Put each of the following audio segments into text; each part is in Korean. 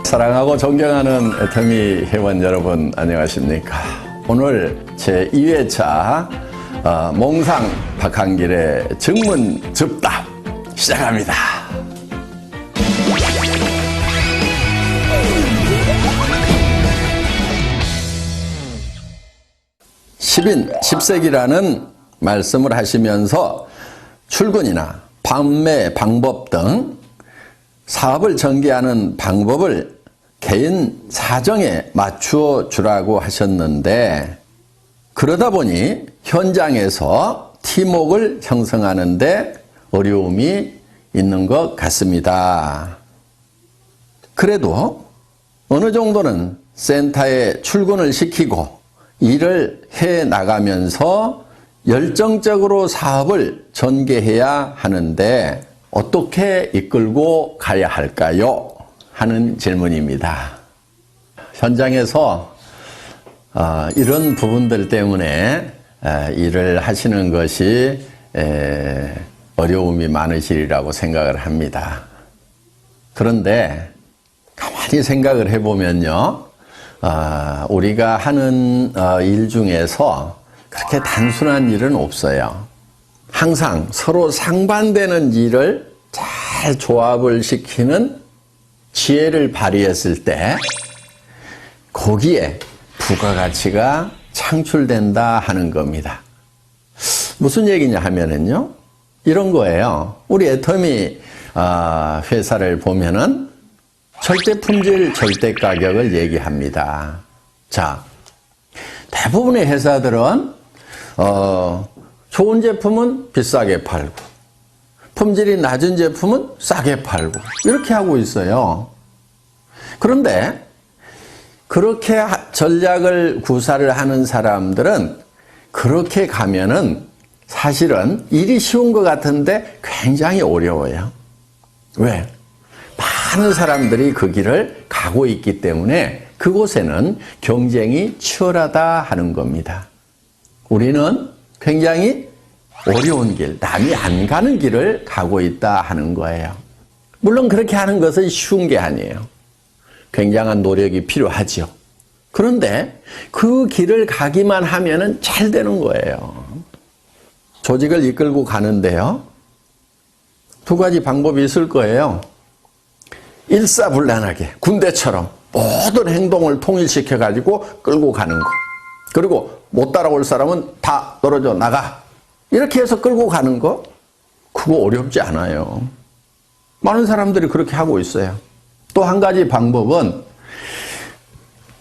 사랑하고 존경하는 애터미 회원 여러분 안녕하십니까. 오늘 제2회차 몽상 박한길의 증문즉답 시작합니다. 10인 10색이라는 말씀을 하시면서 출근이나 판매 방법 등 사업을 전개하는 방법을 개인 사정에 맞추어 주라고 하셨는데, 그러다 보니 현장에서 팀워크를 형성하는 데 어려움이 있는 것 같습니다. 그래도 어느 정도는 센터에 출근을 시키고 일을 해 나가면서 열정적으로 사업을 전개해야 하는데 어떻게 이끌고 가야 할까요? 하는 질문입니다. 현장에서 이런 부분들 때문에 일을 하시는 것이 어려움이 많으시리라고 생각을 합니다. 그런데 가만히 생각을 해보면요, 우리가 하는 일 중에서 그렇게 단순한 일은 없어요. 항상 서로 상반되는 일을 잘 조합을 시키는 지혜를 발휘했을 때 거기에 부가가치가 창출된다 하는 겁니다. 무슨 얘기냐 하면은요, 이런 거예요. 우리 애터미 회사를 보면은 절대 품질, 절대 가격을 얘기합니다. 자, 대부분의 회사들은 좋은 제품은 비싸게 팔고 품질이 낮은 제품은 싸게 팔고 이렇게 하고 있어요. 그런데 그렇게 전략을 구사를 하는 사람들은 그렇게 가면은 사실은 일이 쉬운 것 같은데 굉장히 어려워요. 왜? 많은 사람들이 그 길을 가고 있기 때문에 그곳에는 경쟁이 치열하다 하는 겁니다. 우리는 굉장히 어려운 길, 남이 안 가는 길을 가고 있다 하는 거예요. 물론 그렇게 하는 것은 쉬운 게 아니에요. 굉장한 노력이 필요하죠. 그런데 그 길을 가기만 하면은 잘 되는 거예요. 조직을 이끌고 가는데요, 두 가지 방법이 있을 거예요. 일사불란하게 군대처럼 모든 행동을 통일시켜가지고 끌고 가는 거. 그리고 못 따라올 사람은 다 떨어져 나가. 이렇게 해서 끌고 가는 거, 그거 어렵지 않아요. 많은 사람들이 그렇게 하고 있어요. 또 한 가지 방법은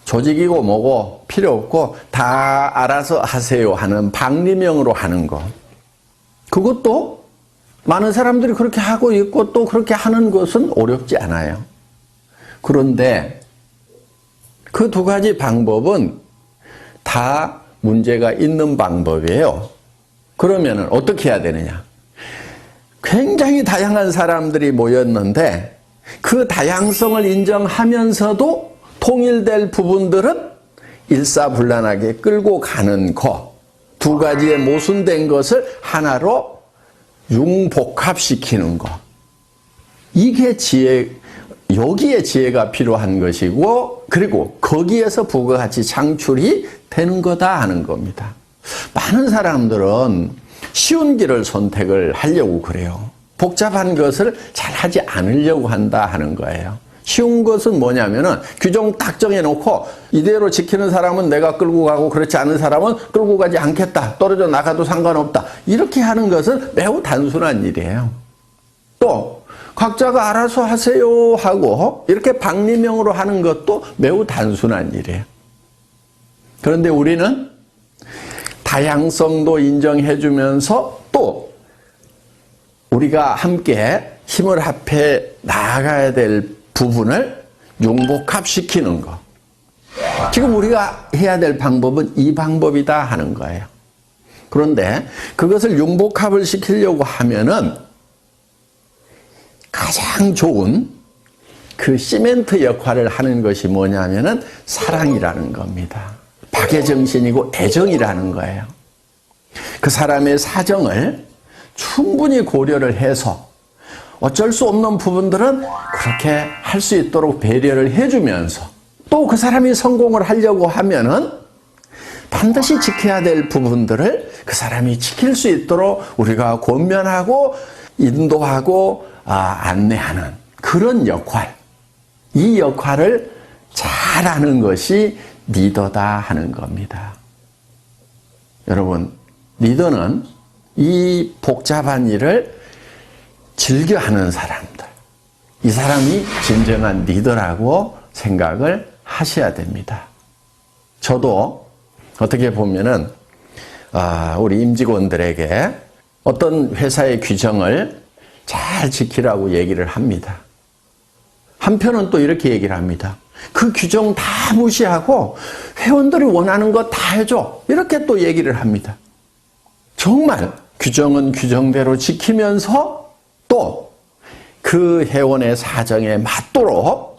조직이고 뭐고 필요 없고 다 알아서 하세요 하는 방리명으로 하는 거. 그것도 많은 사람들이 그렇게 하고 있고 또 그렇게 하는 것은 어렵지 않아요. 그런데 그 두 가지 방법은 다 문제가 있는 방법이에요. 그러면 어떻게 해야 되느냐? 굉장히 다양한 사람들이 모였는데 그 다양성을 인정하면서도 통일될 부분들은 일사불란하게 끌고 가는 거, 두 가지의 모순된 것을 하나로 융복합시키는 거. 이게 여기에 지혜가 필요한 것이고, 그리고 거기에서 부가가치 창출이 되는 거다 하는 겁니다. 많은 사람들은 쉬운 길을 선택을 하려고 그래요. 복잡한 것을 잘 하지 않으려고 한다 하는 거예요. 쉬운 것은 뭐냐면은 규정 딱 정해놓고 이대로 지키는 사람은 내가 끌고 가고 그렇지 않은 사람은 끌고 가지 않겠다. 떨어져 나가도 상관없다. 이렇게 하는 것은 매우 단순한 일이에요. 또 각자가 알아서 하세요 하고 이렇게 방리명으로 하는 것도 매우 단순한 일이에요. 그런데 우리는 다양성도 인정해주면서 또 우리가 함께 힘을 합해 나아가야 될 부분을 융복합시키는 거. 지금 우리가 해야 될 방법은 이 방법이다 하는 거예요. 그런데 그것을 융복합을 시키려고 하면은 가장 좋은 그 시멘트 역할을 하는 것이 뭐냐면은 사랑이라는 겁니다. 박애정신이고 애정이라는 거예요. 그 사람의 사정을 충분히 고려를 해서 어쩔 수 없는 부분들은 그렇게 할 수 있도록 배려를 해주면서 또 그 사람이 성공을 하려고 하면은 반드시 지켜야 될 부분들을 그 사람이 지킬 수 있도록 우리가 권면하고 인도하고 안내하는 그런 역할, 이 역할을 잘하는 것이 리더다 하는 겁니다. 여러분, 리더는 이 복잡한 일을 즐겨하는 사람들, 이 사람이 진정한 리더라고 생각을 하셔야 됩니다. 저도 어떻게 보면은 우리 임직원들에게 어떤 회사의 규정을 잘 지키라고 얘기를 합니다. 한편은 또 이렇게 얘기를 합니다. 그 규정 다 무시하고 회원들이 원하는 거 다 해줘. 이렇게 또 얘기를 합니다. 정말 규정은 규정대로 지키면서 또 그 회원의 사정에 맞도록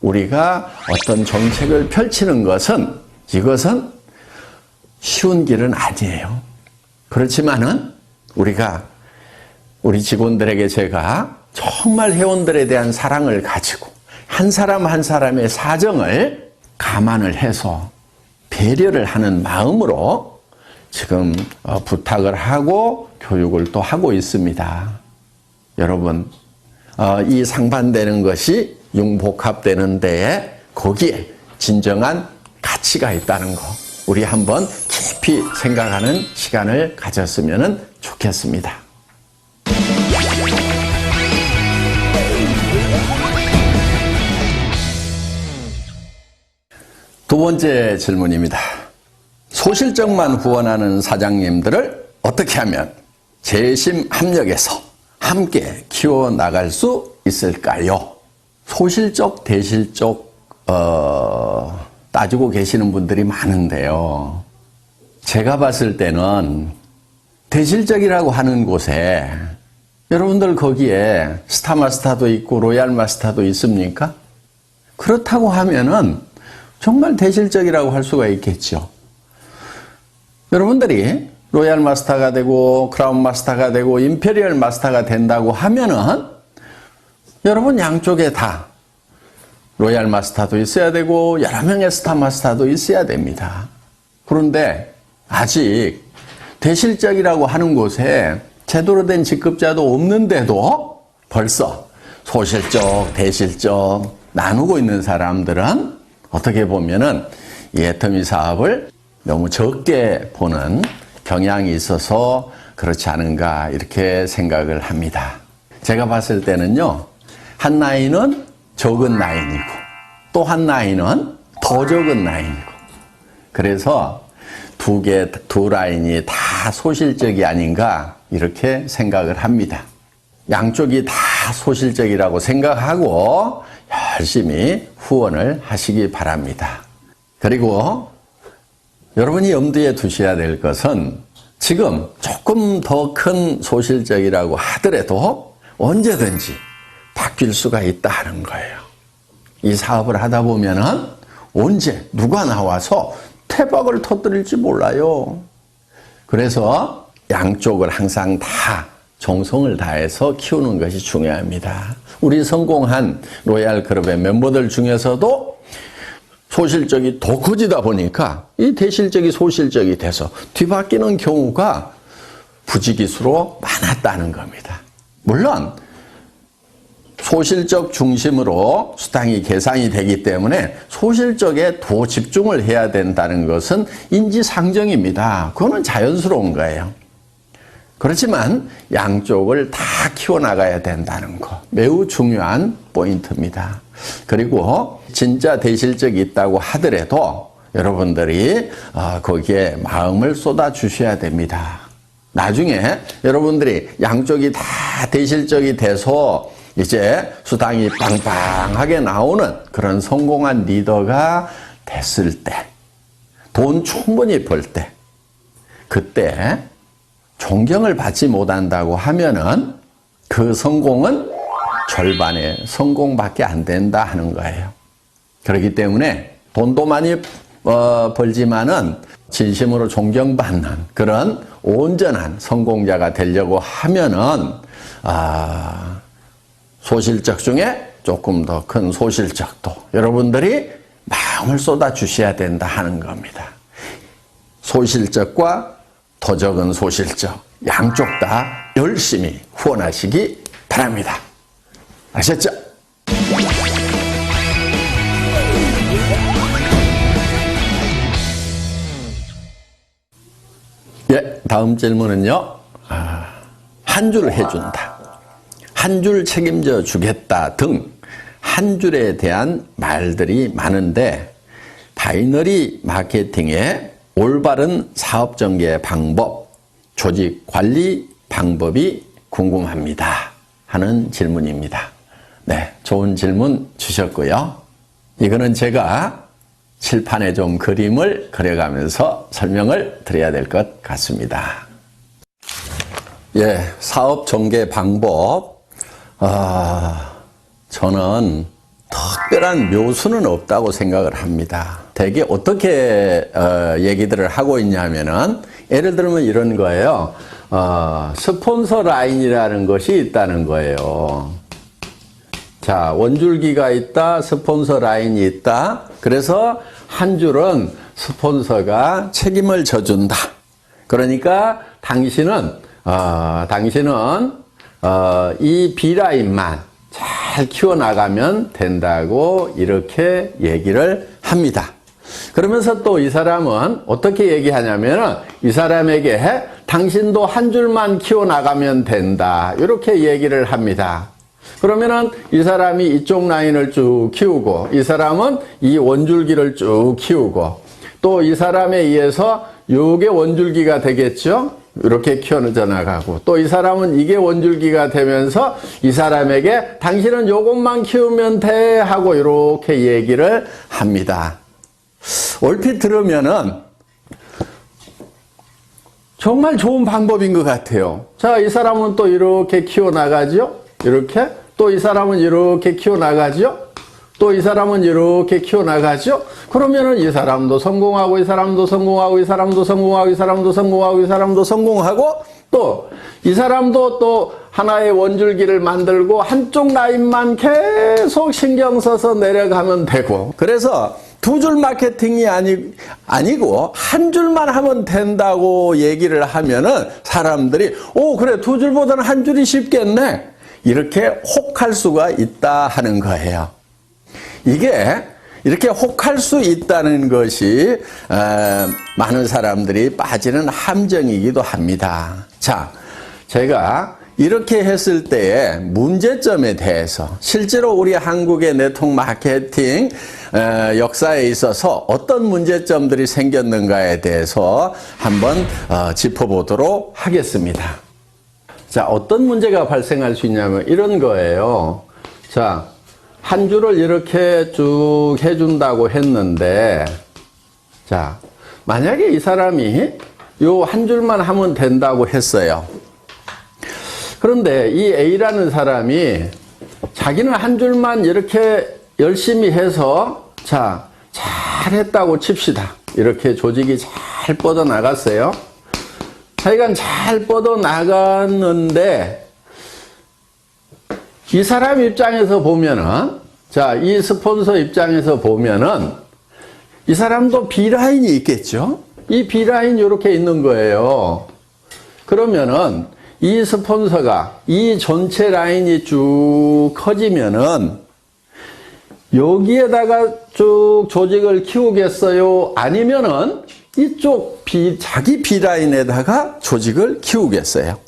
우리가 어떤 정책을 펼치는 것은 이것은 쉬운 길은 아니에요. 그렇지만은 우리 직원들에게 제가 정말 회원들에 대한 사랑을 가지고 한 사람 한 사람의 사정을 감안을 해서 배려를 하는 마음으로 지금 부탁을 하고 교육을 또 하고 있습니다. 여러분, 이 상반되는 것이 융복합되는 데에 거기에 진정한 가치가 있다는 거 우리 한번 깊이 생각하는 시간을 가졌으면 좋겠습니다. 두 번째 질문입니다. 소실적만 후원하는 사장님들을 어떻게 하면 재심 합력해서 함께 키워나갈 수 있을까요? 소실적, 대실적 따지고 계시는 분들이 많은데요. 제가 봤을 때는 대실적이라고 하는 곳에 여러분들 거기에 스타마스터도 있고 로얄마스터도 있습니까? 그렇다고 하면은 정말 대실적이라고 할 수가 있겠죠. 여러분들이 로얄 마스터가 되고 크라운 마스터가 되고 임페리얼 마스터가 된다고 하면은 여러분 양쪽에 다 로얄 마스터도 있어야 되고 여러 명의 스타 마스터도 있어야 됩니다. 그런데 아직 대실적이라고 하는 곳에 제대로 된 직급자도 없는데도 벌써 소실적, 대실적 나누고 있는 사람들은 어떻게 보면은 이 애터미 사업을 너무 적게 보는 경향이 있어서 그렇지 않은가 이렇게 생각을 합니다. 제가 봤을 때는요, 한 라인은 적은 라인이고 또 한 라인은 더 적은 라인이고 그래서 두 라인이 다 소실적이 아닌가 이렇게 생각을 합니다. 양쪽이 다 소실적이라고 생각하고 열심히 후원을 하시기 바랍니다. 그리고 여러분이 염두에 두셔야 될 것은 지금 조금 더 큰 소실적이라고 하더라도 언제든지 바뀔 수가 있다는 거예요. 이 사업을 하다 보면은 언제 누가 나와서 태박을 터뜨릴지 몰라요. 그래서 양쪽을 항상 다 정성을 다해서 키우는 것이 중요합니다. 우리 성공한 로얄 그룹의 멤버들 중에서도 소실적이 더 커지다 보니까 이 대실적이 소실적이 돼서 뒤바뀌는 경우가 부지기수로 많았다는 겁니다. 물론 소실적 중심으로 수당이 계산이 되기 때문에 소실적에 더 집중을 해야 된다는 것은 인지상정입니다. 그거는 자연스러운 거예요. 그렇지만 양쪽을 다 키워나가야 된다는 거 매우 중요한 포인트입니다. 그리고 진짜 대실적이 있다고 하더라도 여러분들이 거기에 마음을 쏟아 주셔야 됩니다. 나중에 여러분들이 양쪽이 다 대실적이 돼서 이제 수당이 빵빵하게 나오는 그런 성공한 리더가 됐을 때, 돈 충분히 벌 때, 그때 존경을 받지 못한다고 하면은 그 성공은 절반의 성공밖에 안 된다 하는 거예요. 그렇기 때문에 돈도 많이 벌지만은 진심으로 존경받는 그런 온전한 성공자가 되려고 하면은 소실적 중에 조금 더 큰 소실적도 여러분들이 마음을 쏟아 주셔야 된다 하는 겁니다. 소실적과 더 적은 소실적 양쪽 다 열심히 후원하시기 바랍니다. 아셨죠? 예, 다음 질문은요. 한 줄 해준다, 한 줄 책임져 주겠다 등 한 줄에 대한 말들이 많은데 바이너리 마케팅의 올바른 사업 전개 방법, 조직 관리 방법이 궁금합니다 하는 질문입니다. 네, 좋은 질문 주셨고요. 이거는 제가 칠판에 좀 그림을 그려가면서 설명을 드려야 될 것 같습니다. 예, 사업 전개 방법. 저는 특별한 묘수는 없다고 생각을 합니다. 대개 어떻게 얘기들을 하고 있냐면은 예를 들면 이런 거예요. 스폰서 라인이라는 것이 있다는 거예요. 자, 원줄기가 있다, 스폰서 라인이 있다. 그래서 한 줄은 스폰서가 책임을 져준다. 그러니까 당신은 이 B라인만 잘 키워나가면 된다고 이렇게 얘기를 합니다. 그러면서 또 이 사람은 어떻게 얘기하냐면 이 사람에게 당신도 한 줄만 키워나가면 된다 이렇게 얘기를 합니다. 그러면은 이 사람이 이쪽 라인을 쭉 키우고 이 사람은 이 원줄기를 쭉 키우고 또 이 사람에 의해서 요게 원줄기가 되겠죠. 이렇게 키워져 나가고 또 이 사람은 이게 원줄기가 되면서 이 사람에게 당신은 요것만 키우면 돼 하고 이렇게 얘기를 합니다. 얼핏 들으면은 정말 좋은 방법인 것 같아요. 자, 이 사람은 또 이렇게 키워나가죠. 이렇게 또 이 사람은 이렇게 키워나가죠. 또 이 사람은 이렇게 키워나가죠. 그러면은 이 사람도 성공하고 이 사람도 성공하고 이 사람도 성공하고 이 사람도 성공하고 이 사람도 성공하고 또 이 사람도 또 하나의 원줄기를 만들고 한쪽 라인만 계속 신경 써서 내려가면 되고 그래서 두 줄 마케팅이 아니고 한 줄만 하면 된다고 얘기를 하면은 사람들이 그래 두 줄보다는 한 줄이 쉽겠네 이렇게 혹할 수가 있다 하는 거예요. 이게 이렇게 혹할 수 있다는 것이 많은 사람들이 빠지는 함정이기도 합니다. 자, 제가 이렇게 했을 때의 문제점에 대해서 실제로 우리 한국의 네트워크 마케팅 역사에 있어서 어떤 문제점들이 생겼는가에 대해서 한번 짚어보도록 하겠습니다. 자, 어떤 문제가 발생할 수 있냐면 이런 거예요. 자, 한 줄을 이렇게 쭉 해준다고 했는데, 자, 만약에 이 사람이 요 한 줄만 하면 된다고 했어요. 그런데 이 A라는 사람이 자기는 한 줄만 이렇게 열심히 해서, 자, 잘했다고 칩시다. 이렇게 조직이 잘 뻗어나갔어요. 하여간 잘 뻗어나갔는데, 이 사람 입장에서 보면은, 자, 이 스폰서 입장에서 보면은, 이 사람도 B라인이 있겠죠? 이 B라인이 이렇게 있는 거예요. 그러면은, 이 스폰서가 이 전체 라인이 쭉 커지면은, 여기에다가 쭉 조직을 키우겠어요? 아니면은, 이쪽 자기 B라인에다가 조직을 키우겠어요?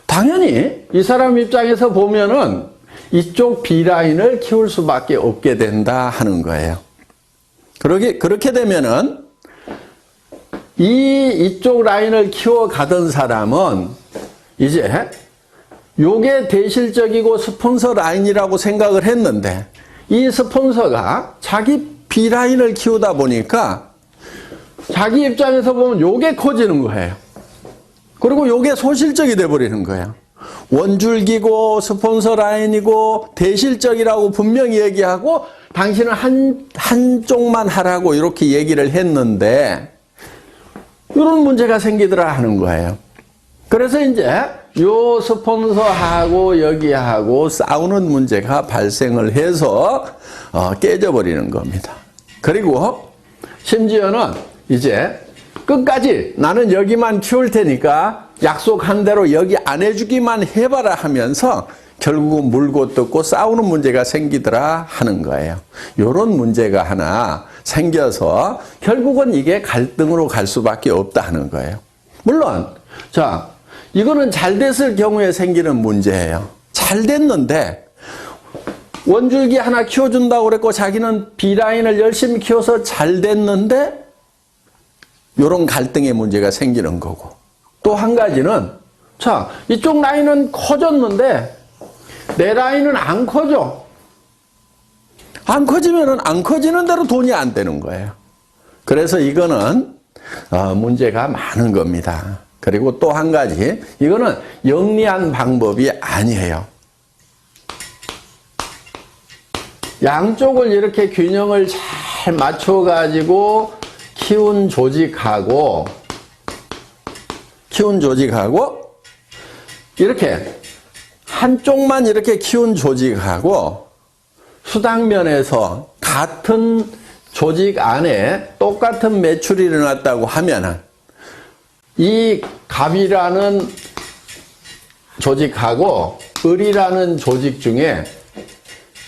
당연히 이 사람 입장에서 보면은 이쪽 B라인을 키울 수밖에 없게 된다 하는 거예요. 그렇게 되면은 이쪽 라인을 키워가던 사람은 이제 요게 대실적이고 스폰서 라인이라고 생각을 했는데 이 스폰서가 자기 B라인을 키우다 보니까 자기 입장에서 보면 요게 커지는 거예요. 그리고 요게 소실적이 돼버리는 거예요. 원줄기고 스폰서 라인이고 대실적이라고 분명히 얘기하고 당신은 한쪽만 하라고 이렇게 얘기를 했는데 이런 문제가 생기더라 하는 거예요. 그래서 이제 요 스폰서하고 여기하고 싸우는 문제가 발생을 해서 깨져버리는 겁니다. 그리고 심지어는 이제 끝까지 나는 여기만 키울 테니까 약속한 대로 여기 안 해주기만 해봐라 하면서 결국은 물고 뜯고 싸우는 문제가 생기더라 하는 거예요. 이런 문제가 하나 생겨서 결국은 이게 갈등으로 갈 수밖에 없다 하는 거예요. 물론 자, 이거는 잘 됐을 경우에 생기는 문제예요. 잘 됐는데 원줄기 하나 키워준다고 그랬고 자기는 B라인을 열심히 키워서 잘 됐는데 이런 갈등의 문제가 생기는 거고, 또 한 가지는 자, 이쪽 라인은 커졌는데 내 라인은 안 커져. 안 커지면은 안 커지는 대로 돈이 안 되는 거예요. 그래서 이거는 문제가 많은 겁니다. 그리고 또 한 가지, 이거는 영리한 방법이 아니에요. 양쪽을 이렇게 균형을 잘 맞춰가지고 키운 조직하고 이렇게 한쪽만 이렇게 키운 조직하고 수당면에서 같은 조직 안에 똑같은 매출이 일어났다고 하면은 이 갑이라는 조직하고 을이라는 조직 중에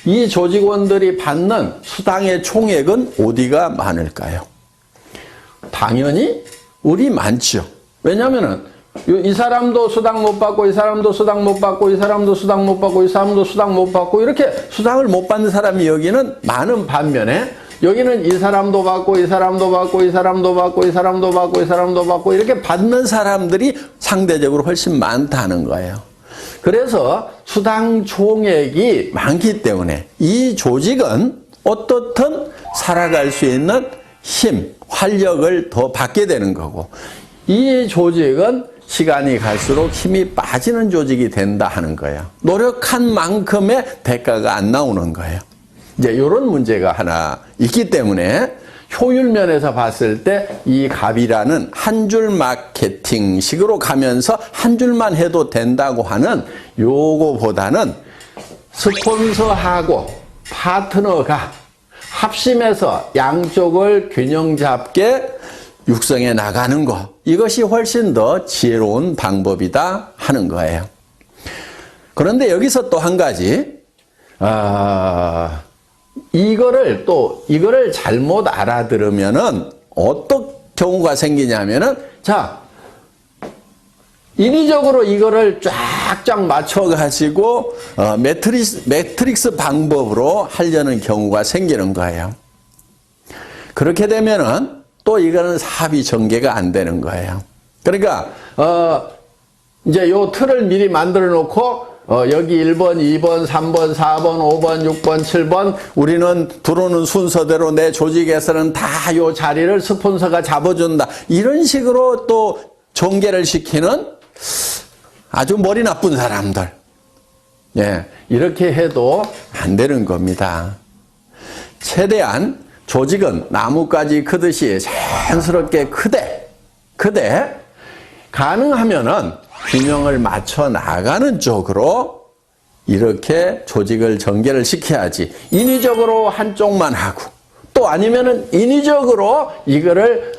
이 조직원들이 받는 수당의 총액은 어디가 많을까요? 당연히 을이 많죠. 왜냐면은 이 사람도 수당 못 받고 이 사람도 수당 못 받고 이 사람도 수당 못 받고 이 사람도 수당 못 받고 이렇게 수당을 못 받는 사람이 여기는 많은 반면에 여기는 이 사람도 받고 이 사람도 받고 이 사람도 받고 이 사람도 받고 이 사람도 받고 이렇게 받는 사람들이 상대적으로 훨씬 많다는 거예요. 그래서 수당 총액이 많기 때문에 이 조직은 어떻든 살아갈 수 있는 힘, 활력을 더 받게 되는 거고, 이 조직은 시간이 갈수록 힘이 빠지는 조직이 된다 하는 거예요. 노력한 만큼의 대가가 안 나오는 거예요. 이제 이런 문제가 하나 있기 때문에 효율 면에서 봤을 때 이 갑이라는 한 줄 마케팅식으로 가면서 한 줄만 해도 된다고 하는 요거보다는 스폰서하고 파트너가 합심해서 양쪽을 균형 잡게 육성해 나가는 것, 이것이 훨씬 더 지혜로운 방법이다 하는 거예요. 그런데 여기서 또 한 가지, 이거를 잘못 알아들으면은 어떤 경우가 생기냐면은, 자, 인위적으로 이거를 쫙쫙 맞춰가지고 매트릭스 방법으로 하려는 경우가 생기는 거예요. 그렇게 되면은 또 이거는 사업이 전개가 안 되는 거예요. 그러니까 이제 요 틀을 미리 만들어 놓고 여기 1번, 2번, 3번, 4번, 5번, 6번, 7번 우리는 들어오는 순서대로 내 조직에서는 다 요 자리를 스폰서가 잡아준다. 이런 식으로 또 전개를 시키는 아주 머리 나쁜 사람들. 예, 이렇게 해도 안 되는 겁니다. 최대한 조직은 나뭇가지 크듯이 자연스럽게 크되 가능하면은 균형을 맞춰 나가는 쪽으로 이렇게 조직을 전개를 시켜야지, 인위적으로 한쪽만 하고 또 아니면은 인위적으로 이거를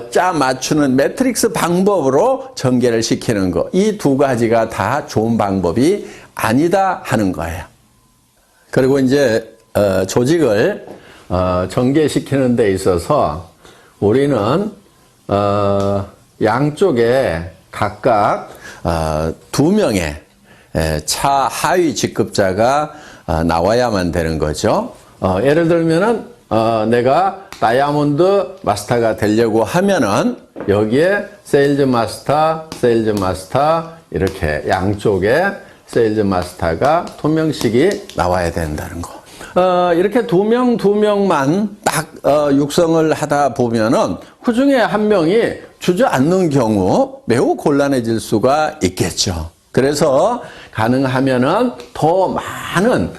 짜 맞추는 매트릭스 방법으로 전개를 시키는 거, 이 두 가지가 다 좋은 방법이 아니다 하는 거예요. 그리고 이제 조직을 전개시키는 데 있어서 우리는 양쪽에 각각 2명의 차하위 직급자가 나와야만 되는 거죠. 예를 들면은 내가 다이아몬드 마스터가 되려고 하면은 여기에 세일즈 마스터 이렇게 양쪽에 세일즈 마스터가 2명씩이 나와야 된다는 거. 이렇게 2명만 딱 육성을 하다 보면은 그 중에 한 명이 주저앉는 경우 매우 곤란해질 수가 있겠죠. 그래서 가능하면은 더 많은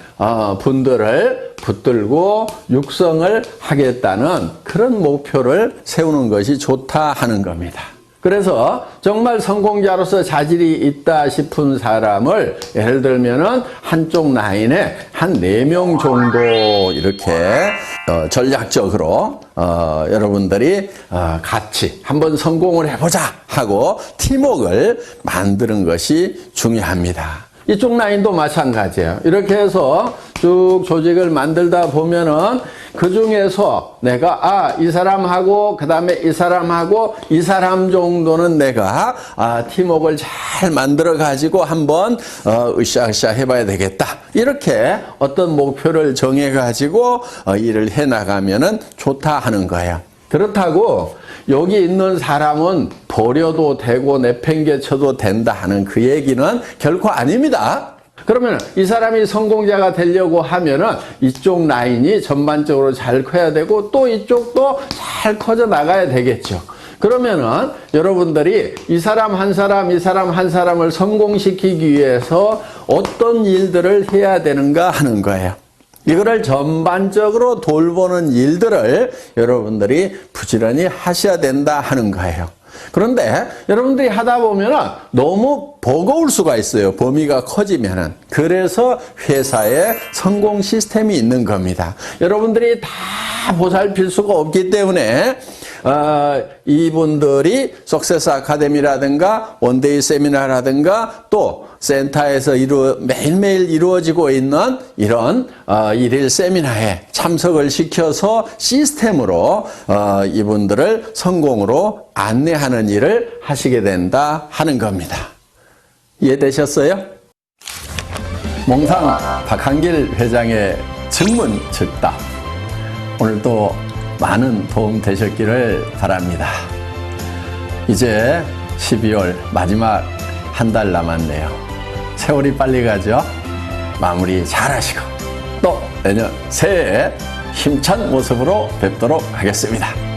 분들을 붙들고 육성을 하겠다는 그런 목표를 세우는 것이 좋다 하는 겁니다. 그래서 정말 성공자로서 자질이 있다 싶은 사람을 예를 들면은 한쪽 라인에 한 4명 정도 이렇게 전략적으로 여러분들이 같이 한번 성공을 해보자 하고 팀워크를 만드는 것이 중요합니다. 이쪽 라인도 마찬가지예요. 이렇게 해서 쭉 조직을 만들다 보면은 그 중에서 내가 이 사람하고 그 다음에 이 사람하고 이 사람 정도는 내가 팀워크를 잘 만들어 가지고 한번 으쌰으쌰 해봐야 되겠다. 이렇게 어떤 목표를 정해 가지고 일을 해 나가면은 좋다 하는 거예요. 그렇다고 여기 있는 사람은 버려도 되고 내팽개쳐도 된다 하는 그 얘기는 결코 아닙니다. 그러면 이 사람이 성공자가 되려고 하면은 이쪽 라인이 전반적으로 잘 커야 되고 또 이쪽도 잘 커져 나가야 되겠죠. 그러면은 여러분들이 이 사람 한 사람, 이 사람 한 사람을 성공시키기 위해서 어떤 일들을 해야 되는가 하는 거예요. 이거를 전반적으로 돌보는 일들을 여러분들이 부지런히 하셔야 된다 하는 거예요. 그런데 여러분들이 하다 보면 너무 버거울 수가 있어요. 범위가 커지면은. 그래서 회사에 성공 시스템이 있는 겁니다. 여러분들이 다 보살필 수가 없기 때문에 이분들이 석세스 아카데미라든가 원데이 세미나라든가 또 센터에서 매일매일 이루어지고 있는 이런 일일 세미나에 참석을 시켜서 시스템으로 이분들을 성공으로 안내하는 일을 하시게 된다 하는 겁니다. 이해되셨어요? 몽상 박한길 회장의 증문 즉답. 오늘도 많은 도움 되셨기를 바랍니다. 이제 12월 마지막 한 달 남았네요. 세월이 빨리 가죠? 마무리 잘 하시고 또 내년 새해에 힘찬 모습으로 뵙도록 하겠습니다.